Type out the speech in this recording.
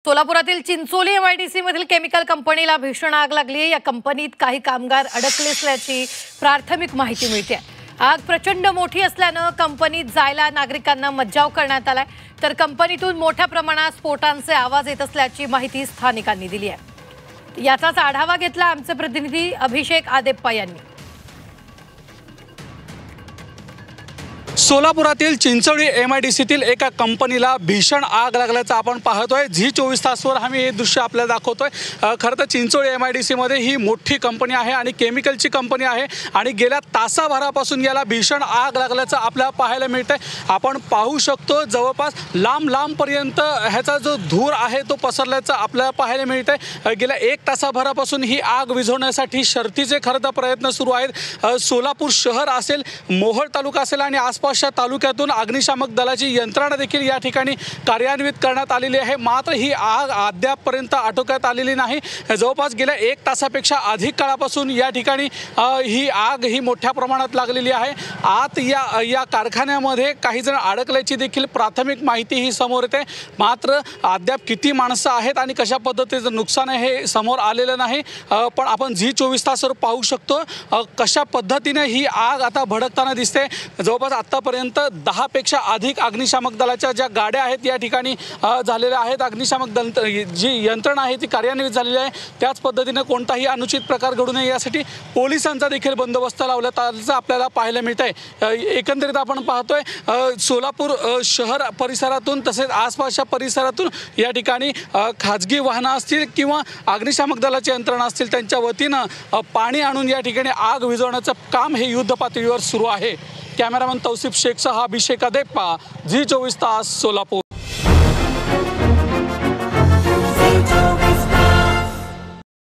सोलापुरातील Chincholi MIDC मधील chemical कंपनीला भीषण आग लागली आहे। या कंपनीत काही कामगार अडकले असल्याची प्राथमिक माहिती मिळते। आग प्रचंड मोठी असल्याने कंपनीत जायला नागरिकांना मज्जाव करण्यात आलाय, तर कंपनीतून मोठ्या प्रमाणात स्फोटांचे आवाज येत असल्याची माहिती स्थानिकांनी दिली आहे। याचाच आढावा घेतला आमचे प्रतिनिधी अभिषेक आदेप्पा यांनी। सोलापुरातील चिंचोली एमआयडीसीतील एका कंपनीला भीषण आग लागल्याचं आपण पाहतोय। झी24 तासवर आम्ही हे दृश्य आपल्याला दाखवतोय। खरं तर चिंचोली एमआयडीसीमध्ये ही मोठी कंपनी आहे आणि केमिकलची कंपनी आहे आणि गेल्या तासाभरापासून याला भीषण आग लागल्याचं आपल्याला पाहायला मिळतंय। आपण पाहू शकतो जवळपास लांबपर्यंत ह्याचा जो धूर आहे तो पसरल्याचं आपल्याला पाहायला मिळतंय। गेल्या 1 तासाभरापासून ही आग विझवण्यासाठी शर्थीचे खरं तर प्रयत्न सुरू आहेत। सोलापूर शहर असेल, मोहोळ तालुका असेल आणि आसपासच्या तालुक्यातून अग्निशामक दलाची यंत्रणा देखील या ठिकाणी कार्यान्वित करण्यात आलेली आहे। मात्र ही आग अद्यापपर्यंत आटोक्यात आलेली नाही। जवळपास गेल्या 1 तासापेक्षा अधिक काळापासून या ठिकाणी ही आग मोठ्या प्रमाणात लागलेली आहे। आत या कारखान्यामध्ये काही जण अडकल्याची देखील प्राथमिक माहिती ही समोर येते। मात्र अद्याप किती माणसं आहेत आणि कशा पद्धतीचं नुकसान आहे हे समोर आलेलं नाही। पण आपण झी24 तासवर पाहू शकतो कशा पद्धतीने ही आग आता भडकताना दिसते। जवळपास आतापर्यंत 10 पेक्षा अधिक अग्निशामक दलाच्या ज्या गाड्या आहेत या ठिकाणी झालेल्या आहेत। अग्निशामक दल जी यंत्रणा आहे ती कार्यान्वित झालेली आहे। त्याच पद्धतीने कोणताही अनुचित प्रकार घडू नये यासाठी पोलिसांचा देखील बंदोबस्त लावण्यात आपल्याला पाहायला मिळतंय। एकंदरीत आपण पाहतोय सोलापूर शहर परिसरातून तसेच आसपासच्या परिसरातून या ठिकाणी खाजगी वाहनं असतील किंवा अग्निशामक दलाची यंत्रणा असतील त्यांच्या वतीनं पाणी आणून या ठिकाणी आग विझवण्याचं काम हे युद्ध पातळीवर सुरू आहे। कॅमेरामन तौसिफ शेखसह अभिषेक आदेप्पा, झी24 तास, सोलापूर।